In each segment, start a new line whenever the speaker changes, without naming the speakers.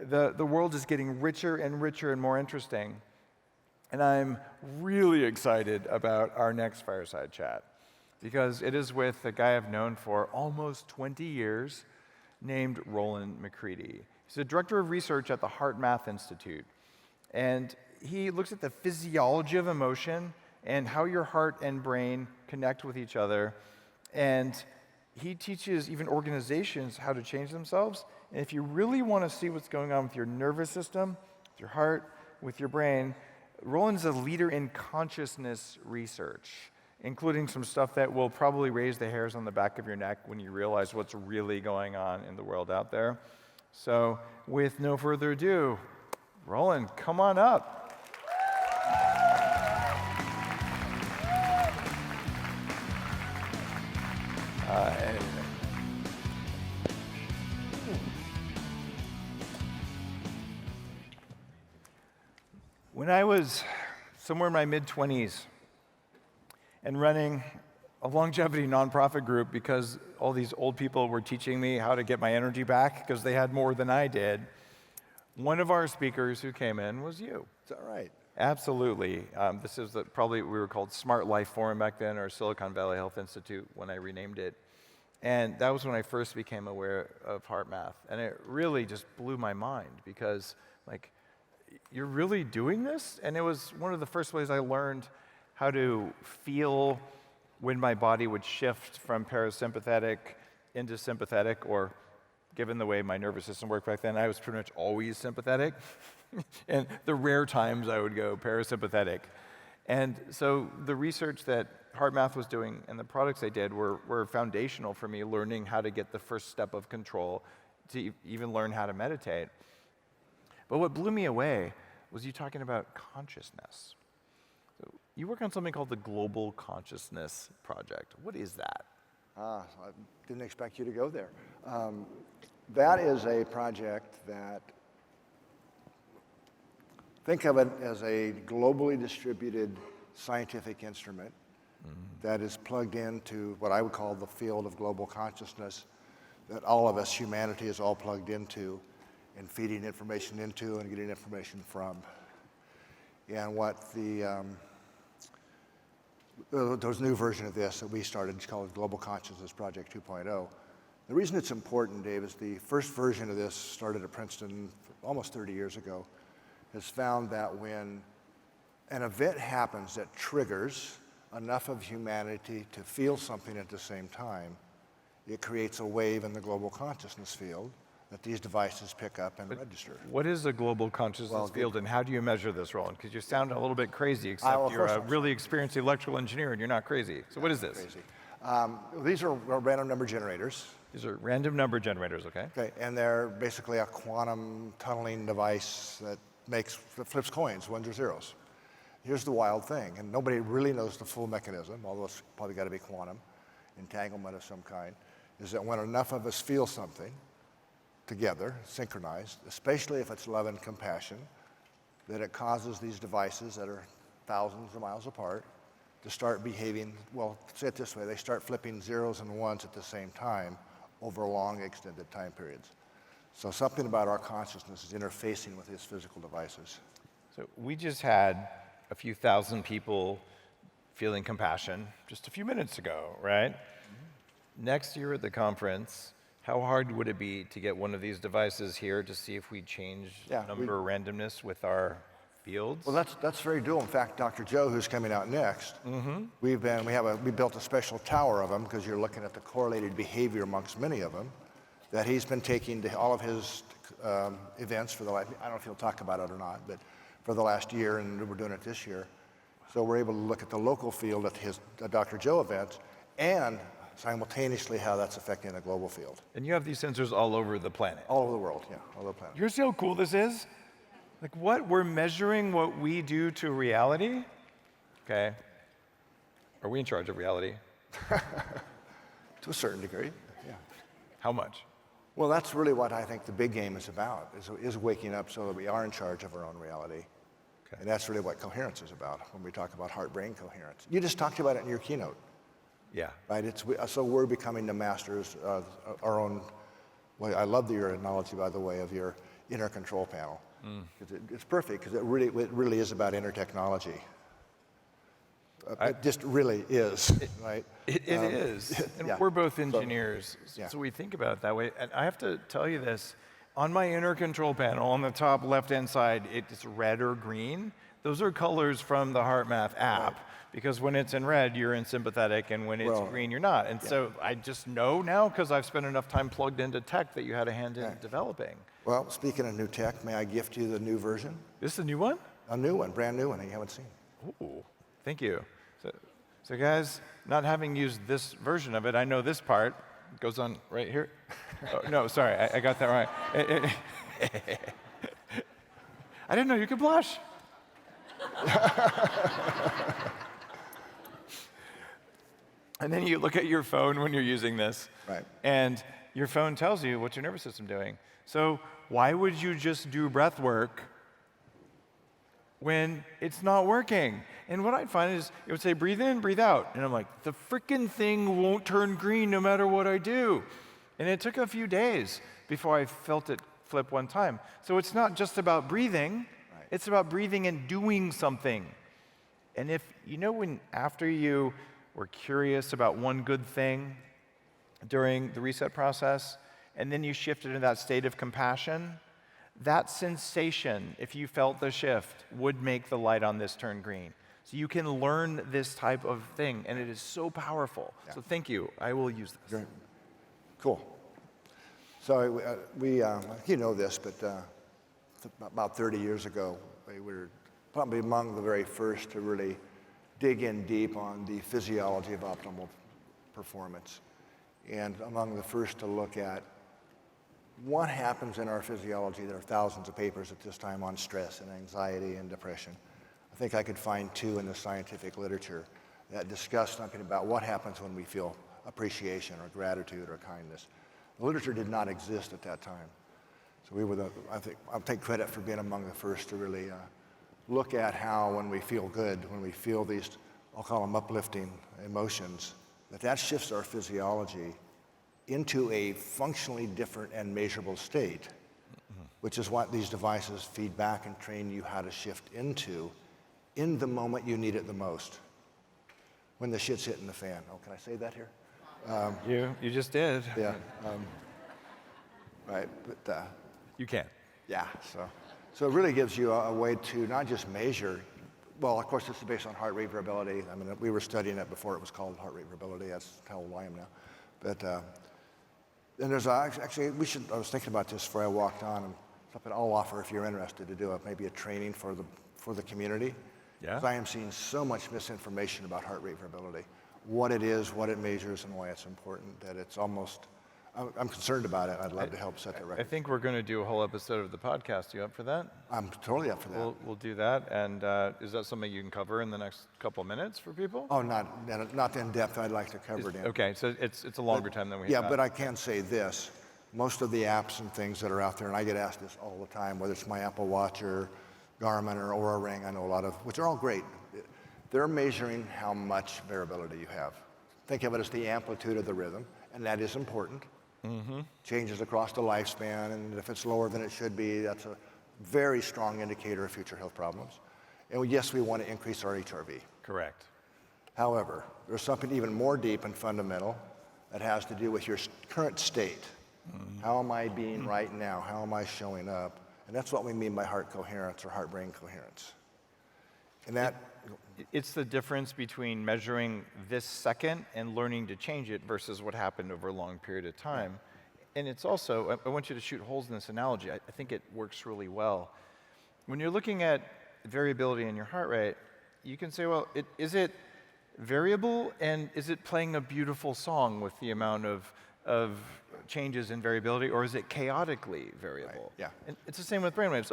the world is getting richer and richer and more interesting. And I'm really excited about our next fireside chat because it is with a guy I've known for almost 20 years named Rollin McCraty. He's a director of research at the HeartMath Institute. And he looks at the physiology of emotion and how your heart and brain connect with each other. And he teaches even organizations how to change themselves. And if you really want to see what's going on with your nervous system, with your heart, with your brain, Rollin's a leader in consciousness research, including some stuff that will probably raise the hairs on the back of your neck when you realize what's really going on in the world out there. So with no further ado, Rollin, come on up. When I was somewhere in my mid-20s and running a longevity nonprofit group because all these old people were teaching me how to get my energy back because they had more than I did, one of our speakers who came in was you.
Is that right?
Absolutely. This is probably we were called Smart Life Forum back then, or Silicon Valley Health Institute when I renamed it. And that was when I first became aware of HeartMath. And it really just blew my mind because, like, you're really doing this? And it was one of the first ways I learned how to feel when my body would shift from parasympathetic into sympathetic, or given the way my nervous system worked back then, I was pretty much always sympathetic. And the rare times I would go parasympathetic. And so the research that HeartMath was doing and the products they did were foundational for me learning how to get the first step of control to even learn how to meditate. But what blew me away was you talking about consciousness. So you work on something called the Global Consciousness Project. What is that?
I didn't expect you to go there. That is a project that, think of it as a globally distributed scientific instrument that is plugged into what I would call the field of global consciousness that all of us, humanity, is all plugged into and feeding information into and getting information from. And what there's a new version of this that we started, it's called Global Consciousness Project 2.0. The reason it's important, Dave, is the first version of this started at Princeton almost 30 years ago, has found that when an event happens that triggers enough of humanity to feel something at the same time, it creates a wave in the global consciousness field that these devices pick up and register.
What is a global consciousness field, and how do you measure this, Rollin? Because you sound a little bit crazy, except you're a really experienced electrical engineer and you're not crazy. So what is this?
These are random number generators.
These are random number generators, okay?
Okay, and they're basically a quantum tunneling device that flips coins, ones or zeros. Here's the wild thing, and nobody really knows the full mechanism, although it's probably got to be quantum entanglement of some kind, is that when enough of us feel something together, synchronized, especially if it's love and compassion, that it causes these devices that are thousands of miles apart to start behaving, well, say it this way, they start flipping zeros and ones at the same time over long extended time periods. So something about our consciousness is interfacing with these physical devices.
So we just had a few thousand people feeling compassion just a few minutes ago, right? Next year at the conference, how hard would it be to get one of these devices here to see if we change number randomness with our fields?
Well, that's very doable. In fact, Dr. Joe, who's coming out next, we built a special tower of them because you're looking at the correlated behavior amongst many of them that he's been taking to all of his events for the last, I don't know if he'll talk about it or not, but for the last year, and we're doing it this year. So we're able to look at the local field at his Dr. Joe events and simultaneously how that's affecting the global field.
And you have these sensors all over the planet?
All over the world, yeah, all over the planet.
You see how cool this is? Like what? We're measuring what we do to reality? Okay. Are we in charge of reality?
To a certain degree, yeah.
How much?
Well, that's really what I think the big game is about, is waking up so that we are in charge of our own reality. Okay. And that's really what coherence is about when we talk about heart-brain coherence. You just talked about it in your keynote.
Yeah.
Right. So we're becoming the masters of our own. Well, I love your analogy, by the way, of your inner control panel. It's perfect because it really is about inner technology. It just really is, right?
It is. And
yeah.
we're both engineers,
yeah.
so we think about it that way. And I have to tell you this, on my inner control panel, on the top left-hand side, it's red or green. Those are colors from the HeartMath app.
Right.
Because when it's in red, you're in sympathetic, and when it's green, you're not. And so I just know now, because I've spent enough time plugged into tech, that you had a hand in developing.
Well, speaking of new tech, may I gift you the new version?
This is a new one?
A new one, brand new one that you haven't seen.
Ooh, thank you. So guys, not having used this version of it, I know this part goes on right here. Oh, no, sorry, I got that right. I didn't know you could blush. And then you look at your phone when you're using this,
Right.
and your phone tells you what's your nervous system doing. So why would you just do breath work when it's not working? And what I'd find is it would say, breathe in, breathe out. And I'm like, the frickin' thing won't turn green no matter what I do. And it took a few days before I felt it flip one time. So it's not just about breathing, it's about breathing and doing something. And if, when after you were curious about one good thing during the reset process, and then you shifted into that state of compassion, that sensation, if you felt the shift, would make the light on this turn green. So you can learn this type of thing, and it is so powerful. Yeah. So thank you. I will use this.
Great. Cool. So you know this, but about 30 years ago, we were probably among the very first to really dig in deep on the physiology of optimal performance, and among the first to look at what happens in our physiology. There are thousands of papers at this time on stress and anxiety and depression. I think I could find 2 in the scientific literature that discuss something about what happens when we feel appreciation or gratitude or kindness. The literature did not exist at that time. So we were I'll take credit for being among the first to really look at how when we feel good, when we feel these, I'll call them uplifting emotions, that shifts our physiology into a functionally different and measurable state, which is what these devices feed back and train you how to shift into in the moment you need it the most, when the shit's hitting the fan. Oh, can I say that here?
You just did.
Yeah. Right. But,
you can.
Yeah. So it really gives you a way to not just measure. Well, of course, this is based on heart rate variability. I mean, we were studying it before it was called heart rate variability. That's how old I am now. But and there's actually I was thinking about this before I walked on, and something I'll offer if you're interested to do maybe a training for the community.
Yeah.
'Cause I am seeing so much misinformation about heart rate variability, what it is, what it measures, and why it's important. That it's almost. I'm concerned about it. I'd love to help set the record.
I think we're going to do a whole episode of the podcast. You up for that?
I'm totally up for that.
We'll do that. And is that something you can cover in the next couple of minutes for people?
Oh, not in depth. I'd like to cover it in.
Okay, so it's a longer time than we
Yeah,
have.
but I can say this. Most of the apps and things that are out there, and I get asked this all the time, whether it's my Apple Watch or Garmin or Oura Ring, I know a lot of, which are all great. They're measuring how much variability you have. Think of it as the amplitude of the rhythm, and that is important. Mm-hmm. Changes across the lifespan, and if it's lower than it should be, that's a very strong indicator of future health problems. And yes, we want to increase our HRV.
Correct.
However, there's something even more deep and fundamental that has to do with your current state. Mm-hmm. How am I being right now? How am I showing up? And that's what we mean by heart coherence or heart-brain coherence. And
it's the difference between measuring this second and learning to change it versus what happened over a long period of time. And it's also, I want you to shoot holes in this analogy. I think it works really well. When you're looking at variability in your heart rate, you can say, well, is it variable, and is it playing a beautiful song with the amount of changes in variability, or is it chaotically variable?
Right. Yeah.
And it's the same with brainwaves.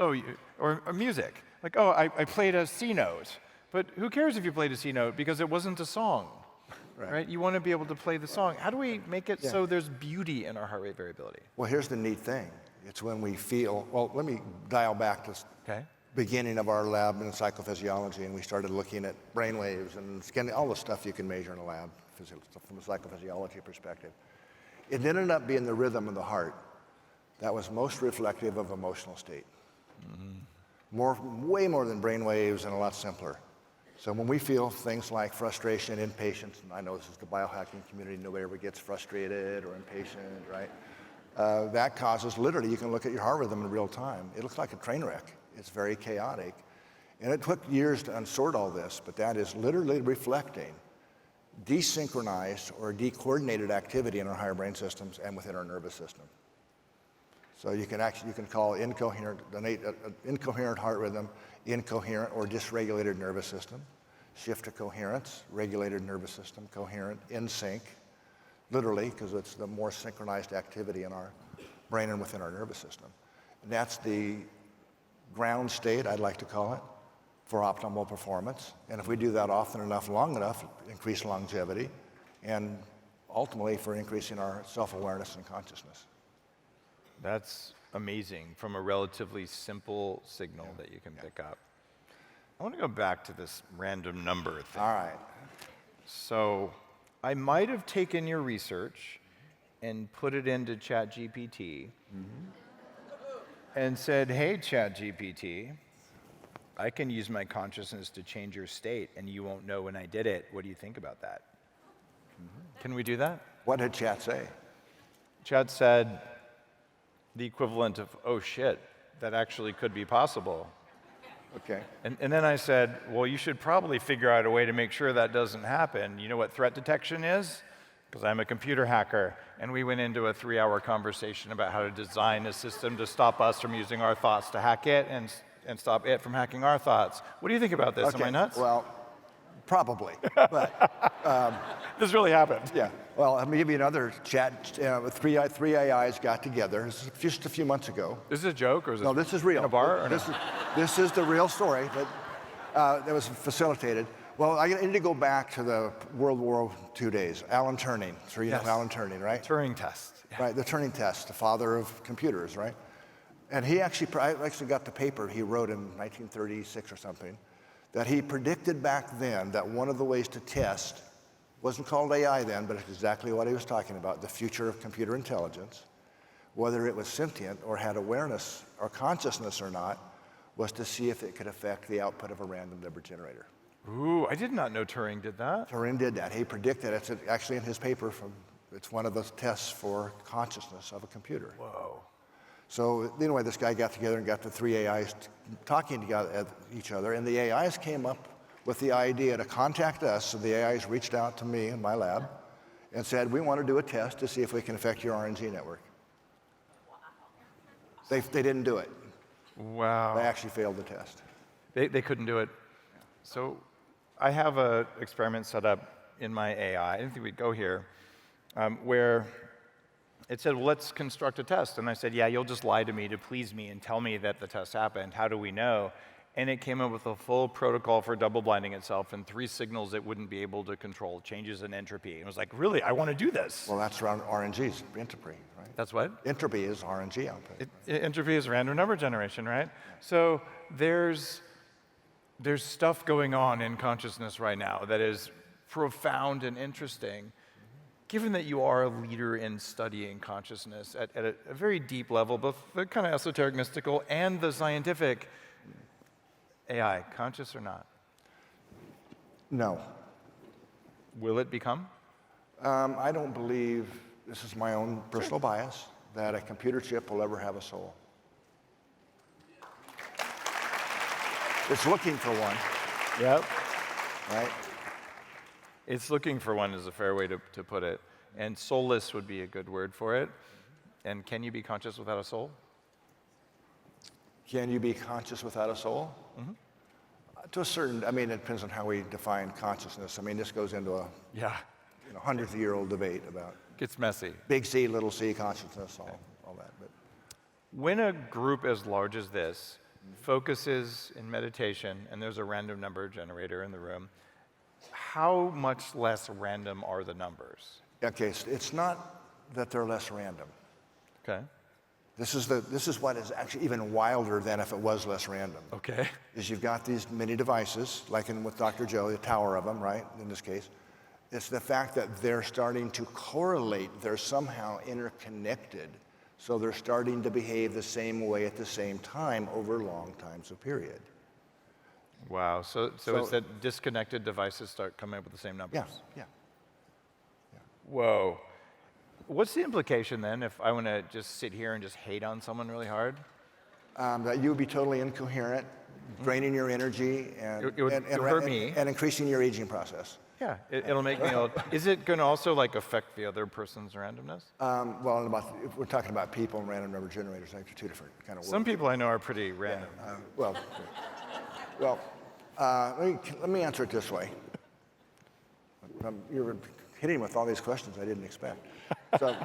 Or music. Like, I played a C note. But who cares if you played a C note, because it wasn't a song, right? You want to be able to play the song. How do we make it so there's beauty in our heart rate variability?
Well, here's the neat thing. It's when we feel, well, let me dial back to beginning of our lab in psychophysiology, and we started looking at brain waves and skin, all the stuff you can measure in a lab from a psychophysiology perspective. It ended up being the rhythm of the heart that was most reflective of emotional state. Way more than brain waves and a lot simpler. So when we feel things like frustration, impatience, and I know this is the biohacking community, nobody ever gets frustrated or impatient, right? That causes, literally, you can look at your heart rhythm in real time. It looks like a train wreck. It's very chaotic. And it took years to unsort all this, but that is literally reflecting desynchronized or decoordinated activity in our higher brain systems and within our nervous system. So you can call incoherent heart rhythm, incoherent or dysregulated nervous system, shift to coherence, regulated nervous system, coherent, in sync, literally, because it's the more synchronized activity in our brain and within our nervous system. And that's the ground state, I'd like to call it, for optimal performance. And if we do that often enough, long enough, increase longevity, and ultimately for increasing our self-awareness and consciousness.
That's amazing from a relatively simple signal that you can pick up. I want to go back to this random number thing.
All right.
So I might have taken your research and put it into ChatGPT and said, hey, ChatGPT, I can use my consciousness to change your state and you won't know when I did it. What do you think about that? Can we do that?
What did Chat say?
Chat said the equivalent of, oh shit, that actually could be possible.
Okay.
And then I said, well, you should probably figure out a way to make sure that doesn't happen. You know what threat detection is? Because I'm a computer hacker. And we went into a 3-hour conversation about how to design a system to stop us from using our thoughts to hack it and stop it from hacking our thoughts. What do you think about this?
Okay.
Am I nuts?
Well, probably. But
this really happened.
yeah. Well, let me give you another chat. Three AIs got together. This is just a few months ago.
Is this a joke or is
No, this is real.
in a bar? Or
This is the real story that was facilitated. Well, I need to go back to the World War II days. Alan Turing. So you know Alan Turing, right?
Turing test. Yeah.
Right, the Turing test, the father of computers, right? And I actually got the paper he wrote in 1936 or something, that he predicted back then that one of the ways to test, wasn't called AI then, but it's exactly what he was talking about, the future of computer intelligence, whether it was sentient or had awareness or consciousness or not, was to see if it could affect the output of a random number generator.
Ooh, I did not know Turing did that.
Turing did that. He predicted, it's actually in his paper, it's one of the tests for consciousness of a computer.
Whoa.
So anyway, this guy got together and got the three AIs talking together at each other, and the AIs came up with the idea to contact us. So the AIs reached out to me in my lab and said, we want to do a test to see if we can affect your RNG network. They didn't do it.
Wow.
They actually failed the test.
They couldn't do it. So I have an experiment set up in my AI. I didn't think we'd go here, where it said, well, let's construct a test. And I said, yeah, you'll just lie to me to please me and tell me that the test happened. How do we know? And it came up with a full protocol for double blinding itself and 3 signals it wouldn't be able to control, changes in entropy. And it was like, really, I want to do this.
Well, that's around RNGs, entropy, right?
That's what?
Entropy is RNG output.
Entropy is random number generation, right? So there's stuff going on in consciousness right now that is profound and interesting. Given that you are a leader in studying consciousness at a very deep level, both the kind of esoteric, mystical, and the scientific, AI, conscious or not?
No.
Will it become?
I don't believe, this is my own personal bias, that a computer chip will ever have a soul. It's looking for one.
Yep.
Right?
It's looking for one is a fair way to put it. And soulless would be a good word for it. And can you be conscious without a soul?
Can you be conscious without a soul? Mm-hmm. To a certain, I mean, it depends on how we define consciousness. I mean, this goes into a 100-year-old debate about
Gets messy.
big C, little c consciousness, all that. But
When a group as large as this focuses in meditation, and there's a random number generator in the room, how much less random are the numbers?
okay, so it's not that they're less random.
Okay.
This is what is actually even wilder than if it was less random.
Okay.
Is you've got these many devices, like with Dr. Joe, the tower of them, right, in this case. It's the fact that they're starting to correlate, they're somehow interconnected So they're starting to behave the same way at the same time over long times of period.
Wow. So it's that disconnected devices start coming up with the same numbers.
Yeah.
Whoa. What's the implication then if I want to just sit here and just hate on someone really hard?
That you would be totally incoherent, draining your energy and,
It would hurt me.
and increasing your aging process.
Yeah, it'll make me old. Is it going to also like affect the other person's randomness?
Well, if we're talking about people and random number generators, they're two different kind of worlds.
Some people I know are pretty random.
Let me answer it this way. You're hitting with all these questions I didn't expect. So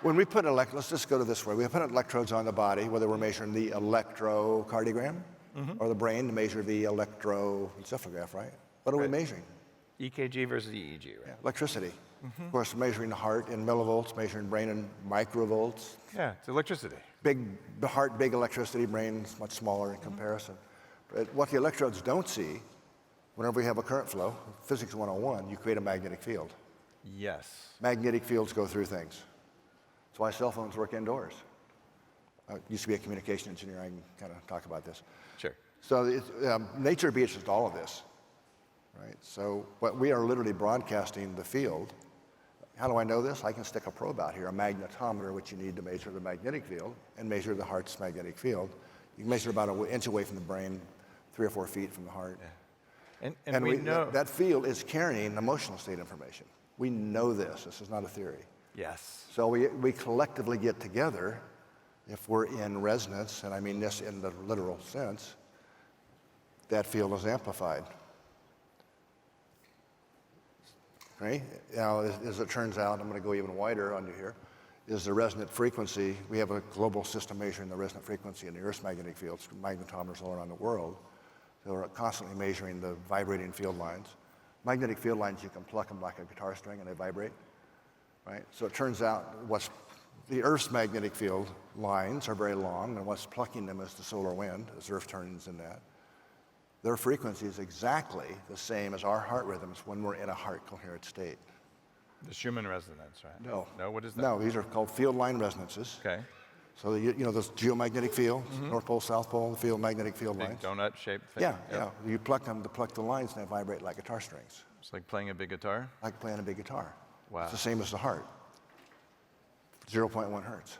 when we put let's just go to this way. We put electrodes on the body, whether we're measuring the electrocardiogram or the brain to measure the electroencephalograph, right? What are we measuring?
EKG versus EEG, right?
Yeah, electricity. Of course, measuring the heart in millivolts, measuring brain in microvolts.
Yeah, it's electricity.
The heart, big electricity, brain's much smaller in comparison. But what the electrodes don't see, whenever we have a current flow, physics 101, you create a magnetic field.
Yes.
Magnetic fields go through things. That's why cell phones work indoors. I used to be a communication engineer. I can kind of talk about this.
Sure.
So nature beats just all of this, right? So we are literally broadcasting the field. How do I know this? I can stick a probe out here, a magnetometer, which you need to measure the magnetic field, and measure the heart's magnetic field. You can measure about an inch away from the brain, 3 or 4 feet from the heart.
Yeah. And we know
that field is carrying emotional state information. We know this. This is not a theory.
Yes.
So we collectively get together, if we're in resonance, and I mean this in the literal sense, that field is amplified. Okay? Now, as it turns out, I'm going to go even wider under here, is the resonant frequency. We have a global system measuring the resonant frequency in the Earth's magnetic fields, magnetometers all around the world. So we're constantly measuring the vibrating field lines. Magnetic field lines, you can pluck them like a guitar string and they vibrate, right? So it turns out the Earth's magnetic field lines are very long, and what's plucking them is the solar wind, as Earth turns in that. Their frequency is exactly the same as our heart rhythms when we're in a heart coherent state.
The Schumann resonance, right?
No.
No, what is that?
No, these are called field line resonances.
Okay.
So this geomagnetic field, North Pole, South Pole, the magnetic field
Big
lines.
donut-shaped thing.
Yeah. You pluck them to pluck the lines, and they vibrate like guitar strings.
It's like playing a big guitar?
Like playing a big guitar.
Wow.
It's the same as the heart. 0.1 hertz.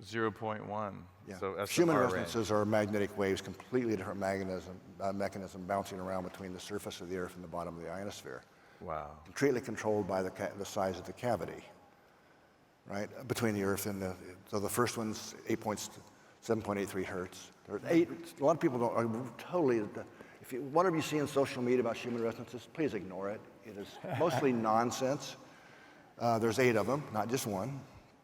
0.1.
Yeah.
So that's
Schumann
the R
resonances are magnetic waves, completely different mechanism bouncing around between the surface of the Earth and the bottom of the ionosphere.
Wow.
Completely controlled by the size of the cavity, right, between the Earth and so the first one's 7.83 hertz. A lot of people are totally, whatever you see in social media about Schumann resonances, please ignore it. It is mostly nonsense. There's 8 of them, not just one.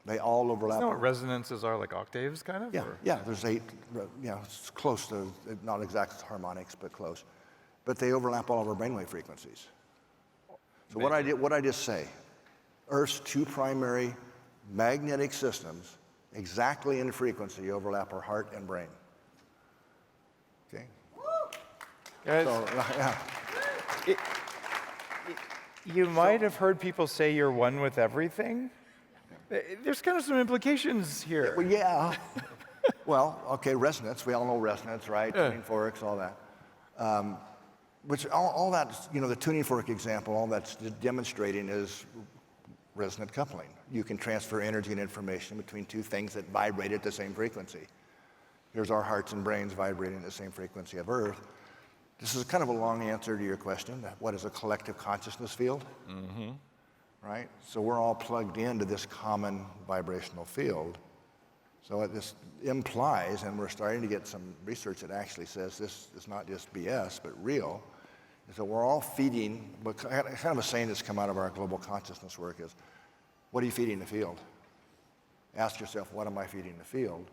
They all overlap.
Isn't that what resonances are, like octaves, kind of?
Yeah, there's 8, it's close to, not exact harmonics, but close. But they overlap all of our brainwave frequencies. So what I just say, Earth's 2 primary magnetic systems, exactly in frequency, overlap our heart and brain. Okay?
Guys,
So,
you might have heard people say you're one with everything. There's kind of some implications here.
Well, yeah. Well, okay, resonance. We all know resonance, right? Tuning forks, all that. Which all that, the tuning fork example, all that's demonstrating is resonant coupling. You can transfer energy and information between 2 things that vibrate at the same frequency. Here's our hearts and brains vibrating at the same frequency of Earth. This is kind of a long answer to your question. What is a collective consciousness field? Mm-hmm. Right? So we're all plugged into this common vibrational field. So this implies, and we're starting to get some research that actually says this is not just BS, but real, is that we're all feeding, kind of a saying that's come out of our global consciousness work is, what are you feeding the field? Ask yourself, what am I feeding the field?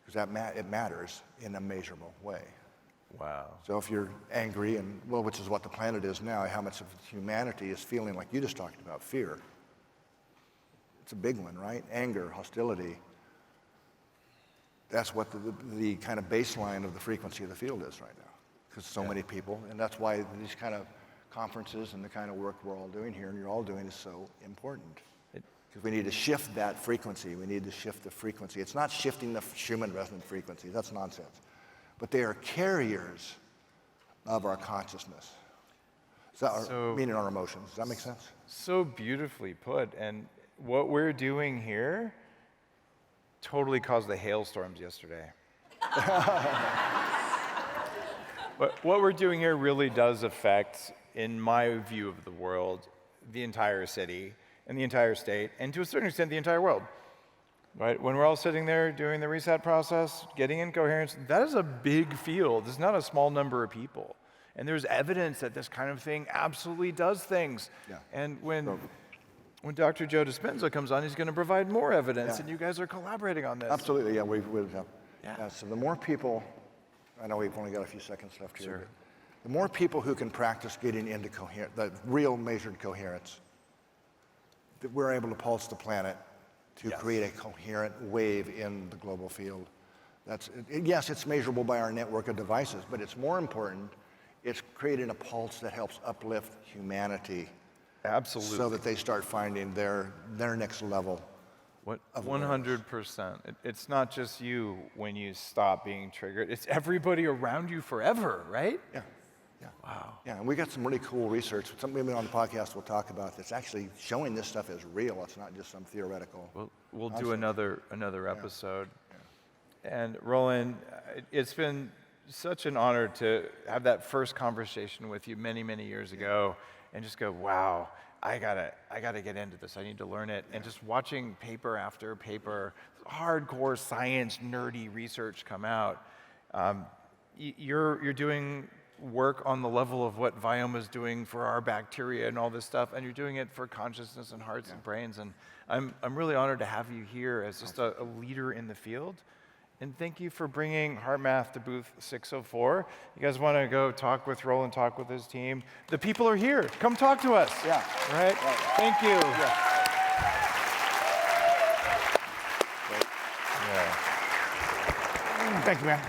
Because it matters in a measurable way.
Wow.
So if you're angry, which is what the planet is now, how much of humanity is feeling like you just talked about, fear. It's a big one, right? Anger, hostility. That's what the kind of baseline of the frequency of the field is right now. Because so many people, and that's why these kind of conferences and the kind of work we're all doing here and you're all doing is so important. because we need to shift that frequency. We need to shift the frequency. It's not shifting the Schumann resonant frequency. That's nonsense. But they are carriers of our consciousness. Meaning our emotions. Does that make sense?
So beautifully put. And what we're doing here totally caused the hailstorms yesterday. But what we're doing here really does affect, in my view of the world, the entire city and the entire state, and to a certain extent, the entire world. Right? When we're all sitting there doing the reset process, getting in coherence, that is a big field. It's not a small number of people. And there's evidence that this kind of thing absolutely does things.
Yeah.
And when Dr. Joe Dispenza comes on, he's going to provide more evidence,
Yeah.
and you guys are collaborating on this.
Absolutely, yeah. Yeah. So the more people, I know we've only got a few seconds left here.
Sure.
But the more people who can practice getting into the real measured coherence, that we're able to pulse the planet to create a coherent wave in the global field. Yes, it's measurable by our network of devices, but it's more important, it's creating a pulse that helps uplift humanity.
Absolutely.
So that they start finding their next level.
100%. It's not just you when you stop being triggered. It's everybody around you forever, right?
Yeah. Yeah.
Wow.
Yeah, and we got some really cool research. Something on the podcast we'll talk about that's actually showing this stuff is real. It's not just some theoretical.
We'll
concept.
do another episode. Yeah. And Rollin, it's been such an honor to have that first conversation with you many, many years ago, and just go, wow, I gotta get into this. I need to learn it. And just watching paper after paper, hardcore science, nerdy research come out. You're doing work on the level of what Viome is doing for our bacteria and all this stuff, and you're doing it for consciousness and hearts and brains. And I'm really honored to have you here as just a leader in the field. And thank you for bringing HeartMath to booth 604. You guys want to go talk with Rollin, talk with his team? The people are here. Come talk to us.
Yeah.
Right? Thank you.
Yeah.
Yeah.
Thank you, man.